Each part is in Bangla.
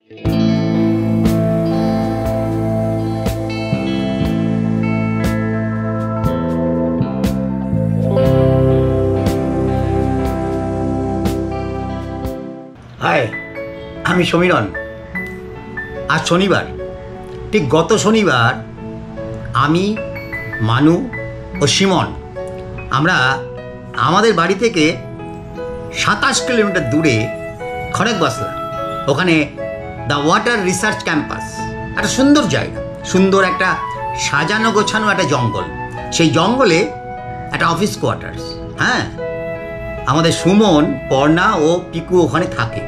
হাই, আমি সমীরণ। আজ শনিবার, ঠিক গত শনিবার আমি, মানু ও সিমন আমরা আমাদের বাড়ি থেকে 27 কিলোমিটার দূরে খড়গবাসলা, ওখানে দ্য ওয়াটার রিসার্চ ক্যাম্পাস, একটা সুন্দর জায়গা, সুন্দর একটা সাজানো গোছানো একটা জঙ্গল। সেই জঙ্গলে একটা অফিস কোয়ার্টার্স। হ্যাঁ, আমাদের সুমন, পর্ণা ও পিকু ওখানে থাকে।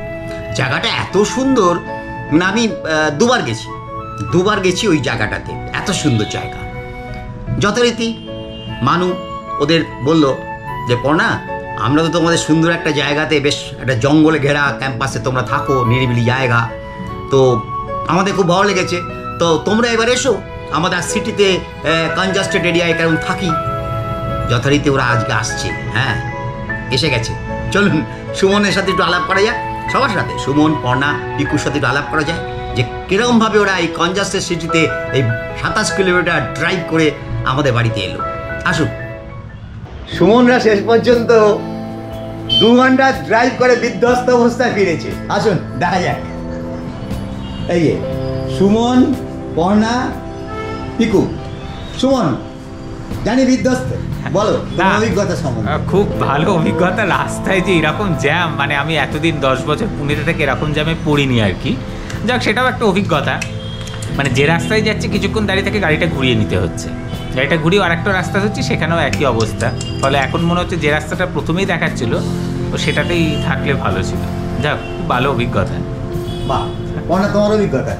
জায়গাটা এত সুন্দর, মানে আমি দুবার গেছি ওই জায়গাটাতে। এত সুন্দর জায়গা। যথারীতি মানু ওদের বলল যে পর্ণা, আমরা তো তোমাদের সুন্দর একটা জায়গাতে, বেশ একটা জঙ্গলে ঘেরা ক্যাম্পাসে তোমরা থাকো, নিরিবিলি জায়গা, তো আমাদের খুব ভালো লেগেছে। তো তোমরা এবার এসো আমাদের সিটিতে, কনজাস্টেড এরিয়ায় কেমন থাকি। যথারীতি ওরা আজকে আসছে। হ্যাঁ, এসে গেছে। চলুন সুমনের সাথে একটু আলাপ করা যায়, সবার সাথে, সুমন, পর্ণা, পিকুর সাথে একটু আলাপ করা যায় যে কীরকমভাবে ওরা এই কনজাস্টেড সিটিতে এই 27 কিলোমিটার ড্রাইভ করে আমাদের বাড়িতে এলো। আসুন। সুমনরা শেষ পর্যন্ত 2 ঘন্টা ড্রাইভ করে বিধ্বস্ত অবস্থায় ফিরেছে। আসুন দেখা যাক। এই যে সুমন, পর্ণা, পিকু। সুমন, জানি বিধ্বস্ত, বলো তোমার অভিজ্ঞতা সম্বন্ধে। খুব ভালো অভিজ্ঞতা। রাস্তায় যে এরকম জ্যাম, মানে আমি এতদিন 10 বছর পুনেতে থেকে এরকম জ্যামে পড়িনি আর কি। যাক, সেটাও একটা অভিজ্ঞতা। মানে যে রাস্তায় যাচ্ছে কিছুক্ষণ দাঁড়িয়ে থেকে গাড়িটা ঘুরিয়ে নিতে হচ্ছে, গাড়িটা ঘুরিয়ে আর একটা রাস্তা হচ্ছে, সেখানেও একই অবস্থা। ফলে এখন মনে হচ্ছে যে রাস্তাটা প্রথমেই দেখাচ্ছিল তো সেটাতেই থাকলে ভালো ছিল। যাক, খুব ভালো অভিজ্ঞতা। বাহ, তোমার অভিজ্ঞতা?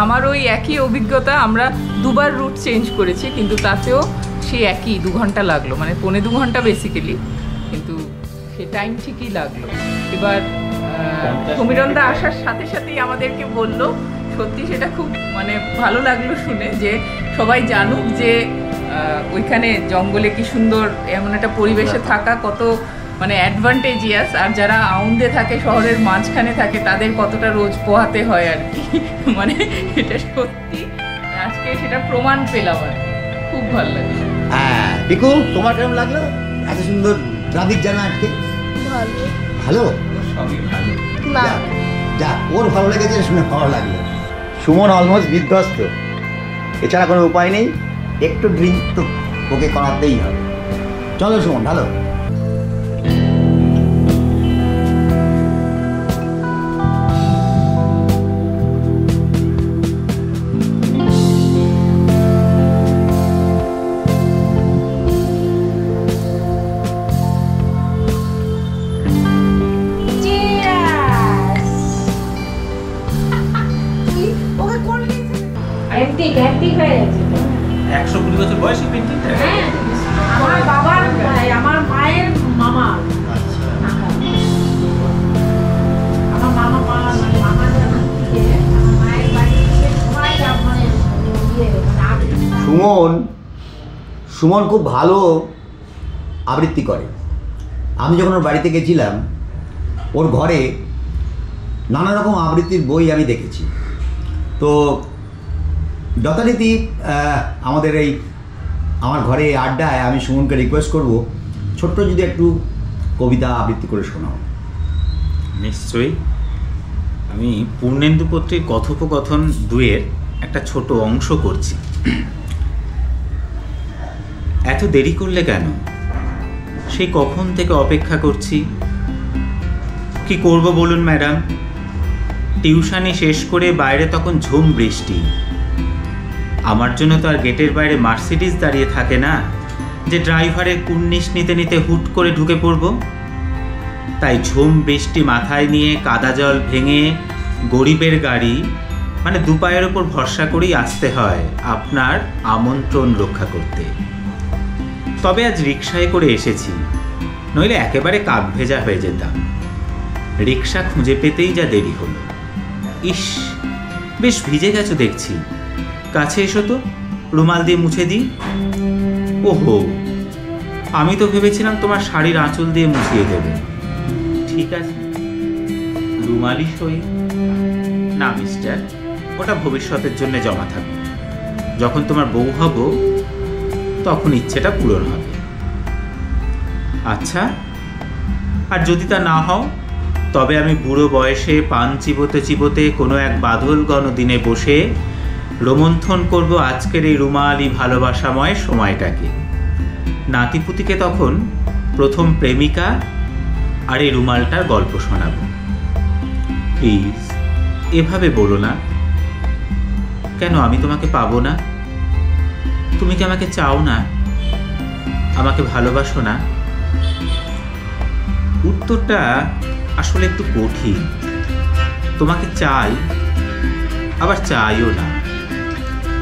আমার ওই একই অভিজ্ঞতা। আমরা 2বার রুট চেঞ্জ করেছি, কিন্তু তাতেও সেই একই 2 ঘন্টা লাগলো, মানে 2.25 ঘন্টা বেসিক্যালি, কিন্তু সে টাইম ঠিকই লাগলো। এবার সমীরণদা আসার সাথে সাথেই আমাদেরকে বলল, সত্যি সেটা খুব মানে ভালো লাগলো শুনে, যে সবাই জানুক যে ওইখানে জঙ্গলে কি সুন্দর, এমন একটা পরিবেশে থাকা কত মানে অ্যাডভান্টেজিয়াস। আর যারা আউন্দে থাকে, শহরের মাঝখানে থাকে, তাদের কতটা রোজ পোহাতে হয় আর কি। মানে এটা সত্যি আজকে সেটা প্রমাণ পেলাম আর কি। খুব ভালো লাগে। হ্যাঁ, পিকু, তোমার কেমন লাগলো এত সুন্দর ট্রাফিক জ্যাম আজকে? ভালো। ভালো? সবই ভালো। যাক, ওর ভালো লেগেছে শুনে ভালো লাগলো। সুমন অলমোস্ট বিধ্বস্ত, এছাড়া কোনো উপায় নেই, একটু ড্রিঙ্ক তো ওকে করাতেই হবে। চলো সুমন, ভালো। হ্যাপি হয়ে গেছে। 120 বছর বয়সী পেন্টিংটা? হ্যাঁ, আমার বাবার, আমার মায়ের মামা। আমার মায়ের বাড়ি থেকে সবাই মানে সুমন খুব ভালো আবৃত্তি করে। আমি যখন ওর বাড়িতে গেছিলাম, ওর ঘরে নানা রকম আবৃত্তির বই আমি দেখেছি। তো যথারীতি আমার ঘরে আড্ডায় আমি সুমনকে রিকোয়েস্ট করব, ছোট্ট যদি একটু কবিতা আবৃত্তি করে শোনাও। নিশ্চয়ই। আমি পূর্ণেন্দু পত্রের কথোপকথন 2-এর একটা ছোট অংশ করছি। এত দেরি করলে কেন? সেই কখন থেকে অপেক্ষা করছি। কি করব বলুন ম্যাডাম? টিউশনি শেষ করে বাইরে তখন ঝুম বৃষ্টি। আমার জন্য তো আর গেটের বাইরে মার্সিডিজ দাঁড়িয়ে থাকে না যে ড্রাইভারের কুর্নিশ নিতে নিতে হুট করে ঢুকে পড়ব। তাই ঝুম বৃষ্টি মাথায় নিয়ে কাদা জল ভেঙে গরিবের গাড়ি, মানে 2 পায়ের ওপর ভরসা করেই আসতে হয় আপনার আমন্ত্রণ রক্ষা করতে। তবে আজ রিকশায় করে এসেছি, নইলে একেবারে কাক ভেজা হয়ে যেতাম। রিকশা খুঁজে পেতেই যা দেরি হলো। ইস, বেশ ভিজে গেছো দেখছি। কাছে এসো তো, রুমাল দিয়ে মুছে দিই। ওহো, আমি তো ভেবেছিলাম তোমার শাড়ির আঁচল দিয়ে মুছিয়ে দেবে। ঠিক আছে, রুমালই সই। না মিস্টার, ওটা ভবিষ্যতের জন্য জমা থাকবে। যখন তোমার বউ হব তখন ইচ্ছেটা পূরণ হবে। আচ্ছা, আর যদি তা না হও, তবে আমি বুড়ো বয়সে পান চিবোতে চিবোতে কোনো এক বাদল ঘন দিনে বসে রোমন্থন করব আজকের এই রুমালি ভালোবাসাময় সময়টাকে। নাতিপুতিকে তখন প্রথম প্রেমিকা আর এই রুমালটার গল্প শোনাব। প্লিজ এভাবে বলো না। কেন আমি তোমাকে পাবো না? তুমি কি আমাকে চাও না? আমাকে ভালোবাসো না? উত্তরটা আসলে একটু কঠিন। তোমাকে চাই, আবার চাইও না।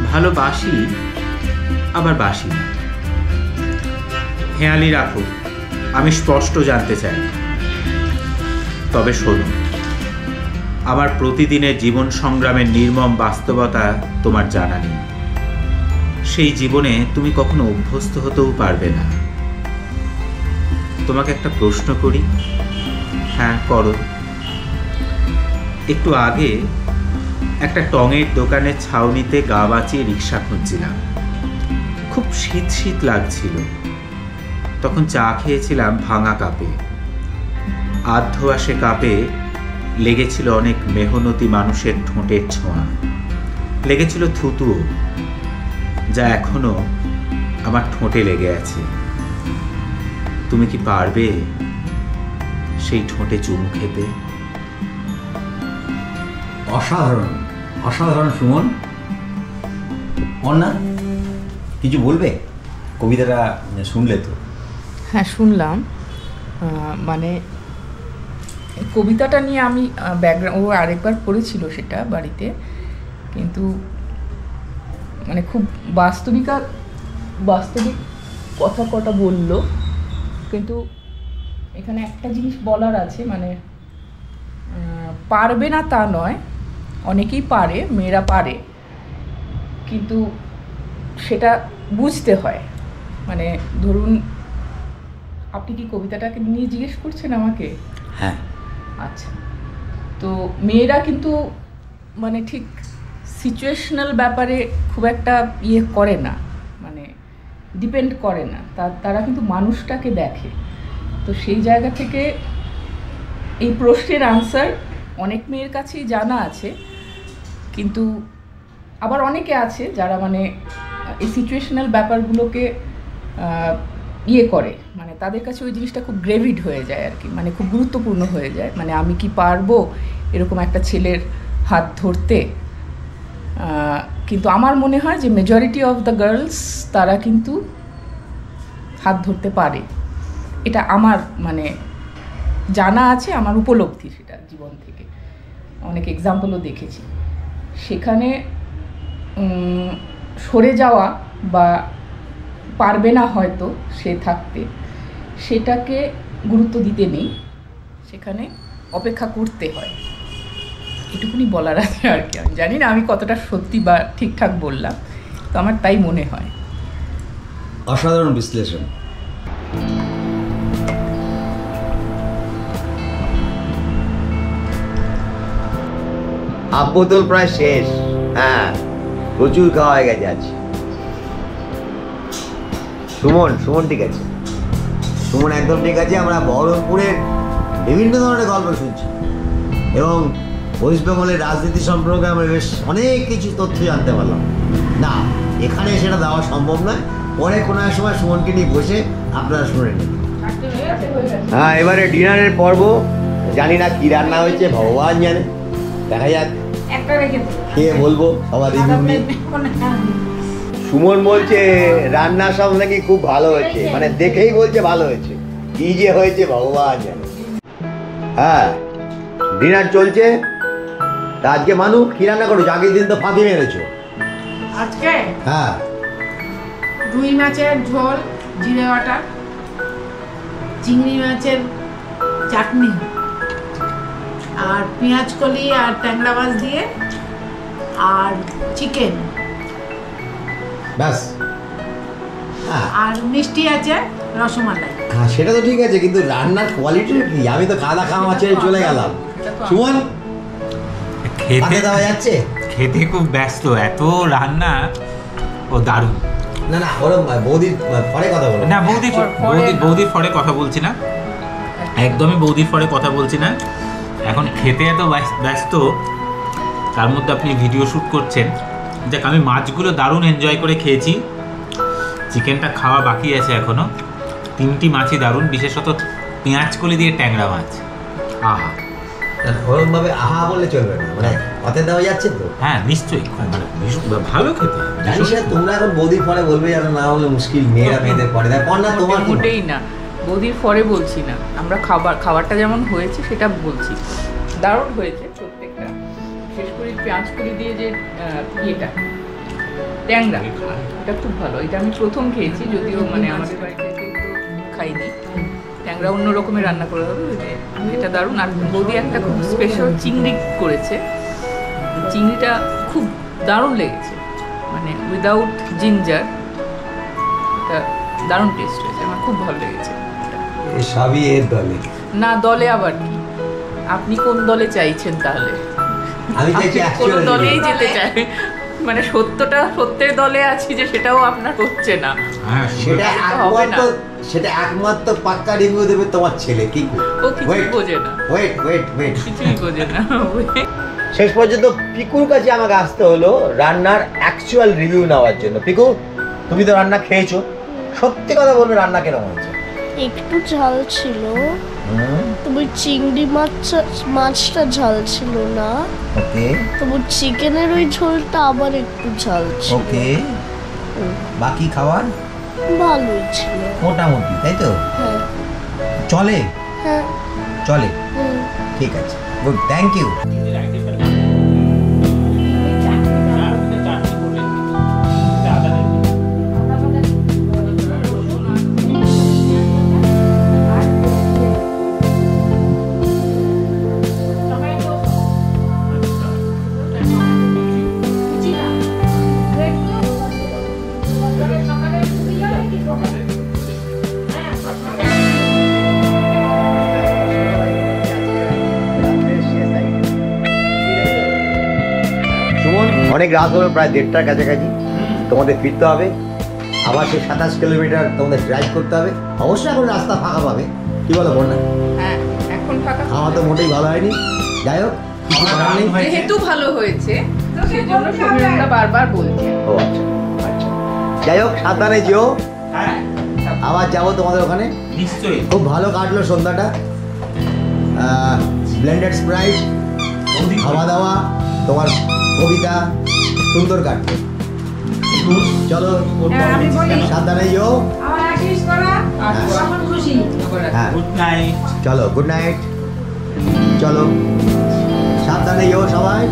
ভালোবাসি, আবার বাসি না। হেয়ালি রাখো, আমি স্পষ্ট জানতে চাই। তবে শোনো, আমার প্রতিদিনের জীবন সংগ্রামের নির্মম বাস্তবতা তোমার জানা নেই। সেই জীবনে তুমি কখনো অভ্যস্ত হতেও পারবে না। তোমাকে একটা প্রশ্ন করি। হ্যাঁ, করো। একটু আগে একটা টঙের দোকানের ছাউনিতে গা বাঁচিয়ে রিক্সা খুঁজছিলাম। খুব শীত শীত লাগছিল। তখন চা খেয়েছিলাম ভাঙা কাপে। আধোয়া সে কাপে লেগেছিল অনেক মেহনতি মানুষের ঠোঁটের ছোঁয়া, লেগেছিল থুতুও, যা এখনো আমার ঠোঁটে লেগে আছে। তুমি কি পারবে সেই ঠোঁটে চুমু খেতে? অসাধারণ, অসাধারণ সুমন। অন্না কিছু বলবে? কবিতাটা শুনলে তো? হ্যাঁ, শুনলাম। মানে কবিতাটা নিয়ে আমি ব্যাকগ্রাউন্ড, ও আরেকবার পড়েছিল সেটা বাড়িতে, কিন্তু মানে খুব বাস্তবিক কথা কটা বললো। কিন্তু এখানে একটা জিনিস বলার আছে, মানে পারবে না তা নয়, অনেকেই পারে, মেয়েরা পারে, কিন্তু সেটা বুঝতে হয়। মানে ধরুন, আপনি কি কবিতাটাকে নিয়ে জিজ্ঞেস করছেন আমাকে? হ্যাঁ। আচ্ছা, তো মেয়েরা কিন্তু মানে ঠিক সিচুয়েশনাল ব্যাপারে খুব একটা ইয়ে করে না, মানে ডিপেন্ড করে না, তারা কিন্তু মানুষটাকে দেখে। তো সেই জায়গা থেকে এই প্রশ্নের আনসার অনেক মেয়ের কাছেই জানা আছে, কিন্তু আবার অনেকে আছে যারা মানে এই সিচুয়েশনাল ব্যাপারগুলোকে ইয়ে করে, মানে তাদের কাছে ওই জিনিসটা খুব গ্রেভিড হয়ে যায় আর কি, মানে খুব গুরুত্বপূর্ণ হয়ে যায়। মানে আমি কি পারবো এরকম একটা ছেলের হাত ধরতে? কিন্তু আমার মনে হয় যে মেজরিটি অফ দ্য গার্লস তারা কিন্তু হাত ধরতে পারে। এটা আমার মানে জানা আছে, আমার উপলব্ধি সেটা জীবন থেকে, অনেক এক্সাম্পলও দেখেছি। সেখানে সরে যাওয়া বা পারবে না হয়তো সে থাকতে, সেটাকে গুরুত্ব দিতে নেই, সেখানে অপেক্ষা করতে হয়। এটুকুনি বলার আছে আর কি। আমি জানি না আমি কতটা সত্যি বা ঠিকঠাক বললাম, তো আমার তাই মনে হয়। অসাধারণ বিশ্লেষণ। হাফ বোতল প্রায় শেষ। হ্যাঁ, প্রচুর খাওয়া হয়ে গেছে আজ। সুমন ঠিক আছে, সুমন একদম ঠিক আছে। আমরা বহরমপুরের বিভিন্ন ধরনের গল্প শুনছি এবং ওয়েস্ট বেঙ্গলের রাজনীতি সম্পর্কে আমরা বেশ অনেক কিছু তথ্য জানতে পারলাম। না, এখানে সেটা দেওয়া সম্ভব নয়, পরে কোনো এক সময় সুমনকে নিয়ে বসে আপনারা শুনে নিন। হ্যাঁ, এবারে ডিনারের পর্ব। জানি না কি রান্না হয়েছে, ভগবান জানে। দেখা যাক, খেয়ে বলবো সবার রিভিউ নিয়ে। সুমন বলছে রান্না সব নাকি খুব ভালো হয়েছে, মানে দেখেই বলছে ভালো হয়েছে। কি যে হয়েছে ভগবান জানে। হ্যাঁ, ডিনার চলছে। তা আজকে মানু কি রান্না করছো? আগের দিন তো ফাঁকি মেরেছো। আজকে হ্যাঁ, রুই মাছের ঝোল, জিরে বাটা, চিংড়ি মাছের চাটনি, আর পেঁয়াজ কলি আর ট্যাংরা মাছ দিয়ে, আর চিকেন, ব্যাস। হ্যাঁ, আর মিষ্টি আছে, রসমালাই। হ্যাঁ, সেটা তো ঠিক আছে, কিন্তু রান্নার কোয়ালিটি কি? আমি তো খাওয়া ছেড়ে চলে গেলাম। সুমন পাতে দেওয়া যাচ্ছে? খেতে খুব ব্যস্ত, এত রান্না ও দারুণ। না না, ওরম বৌদির পরে কথা বলো। না বৌদির ফরে কথা বলছি না, একদমই বৌদির ফরে কথা বলছি না। এখন খেতে এত ব্যস্ত, তার মধ্যে আপনি ভিডিও শ্যুট করছেন। দেখ, আমি মাছগুলো দারুণ এনজয় করে খেয়েছি, চিকেনটা খাওয়া বাকি আছে এখনো। 3টি মাছই দারুণ, বিশেষত পেঁয়াজ কলি দিয়ে ট্যাংরা মাছ, আহা। ওরম ভাবে আহা বললে চলবে না, মানে পাতে দেওয়া যাচ্ছে তো? হ্যাঁ নিশ্চয়ই, ভালো খেতে। জানিস না, তোমরা এখন বৌদির পরে বলবে, যেন না হলে মুশকিল, মেয়েরা মেয়েদের পরে দেয়। না তোমার কি মত? মোটেই না, বৌদির পরে বলছি না, আমরা খাবারটা যেমন হয়েছে সেটা বলছি। দারুণ হয়েছে প্রত্যেকটা, বিশেষ করে পেঁয়াজ কলি দিয়ে যে ইয়েটা ট্যাংরা, এটা খুব ভালো। এটা আমি প্রথম খেয়েছি, যদিও মানে আমাদের বাড়িতে কেউ তো খাইনি। ট্যাংরা অন্য রকমের রান্না করে হবে, এটা দারুণ। আর বৌদি একটা খুব স্পেশাল চিংড়ি করেছে, চিংড়িটা খুব দারুণ লেগেছে, মানে উইদাউট জিঞ্জার, এটা দারুণ টেস্ট হয়েছে, আমার খুব ভালো লেগেছে। এই সবই এর দলে। না, দলে আবার কি? আপনি কোন দলে চাইছেন তাহলে? আমি চাইছি কোন actual দলেই review। যেতে চাই, মানে সত্যের দলে আছি যে সেটাও আপনার হচ্ছে না। হ্যাঁ সেটা একমাত্র পাক্কা রিভিউ দেবে তোমার ছেলে কিকু। ও কিছুই বোঝে না, ওয়েট কিছুই বোঝে না। শেষ পর্যন্ত পিকুর কাছে আমাকে আসতে হলো রান্নার অ্যাকচুয়াল রিভিউ নেওয়ার জন্য। পিকু, তুমি তো রান্না খেয়েছো, সত্যি কথা বলবে, রান্না কেরকম হয়েছে? একটু ঝাল ছিল, তবে চিংড়ি মাছটা ঝাল ছিল না। ওকে তবু চিকেনের ওই ঝোলটা আবার একটু ঝাল ছিল। ওকে, বাকি খাবার ভালোই ছিল মোটামুটি, তাই তো? হ্যাঁ চলে হ্যাঁ চলে, হুম। ঠিক আছে, গুড, থ্যাংক ইউ। সুমন, অনেক রাত হলো, প্রায় 1:30টার কাছাকাছি। তোমাদের ফিরতে হবে, আবার সেই 27 কিলোমিটার তোমাদের ড্রাইভ করতে হবে। অবশ্যই এখন রাস্তা ফাঁকা পাবে, কি বলো বন্যা? হ্যাঁ, এখন ফাঁকা। খাওয়া তো মোটেই ভালো হয়নি, যাই হোক, কিছু করার নেই। যেহেতু ভালো হয়েছে সেজন্য সমীরণদা বারবার বলছে। ও আচ্ছা আচ্ছা, যাই হোক, সাবধানে যেও, হ্যাঁ আবার যাবো তোমাদের ওখানে। নিশ্চয়ই। খুব ভালো কাটলো সন্ধ্যাটা, ব্লেন্ডেড স্প্রাইট, খাওয়া দাওয়া, তোমার কবিতা, সুন্দর কাটলো। চলো, হ্যাঁ, আমি বলি। সাবধানে যেও। আমার আসিস করা, আচ্ছা। তখন খুশি। আবার হ্যাঁ, গুড নাইট। চলো, গুড নাইট, চলো, সাবধানে যেও সবাই।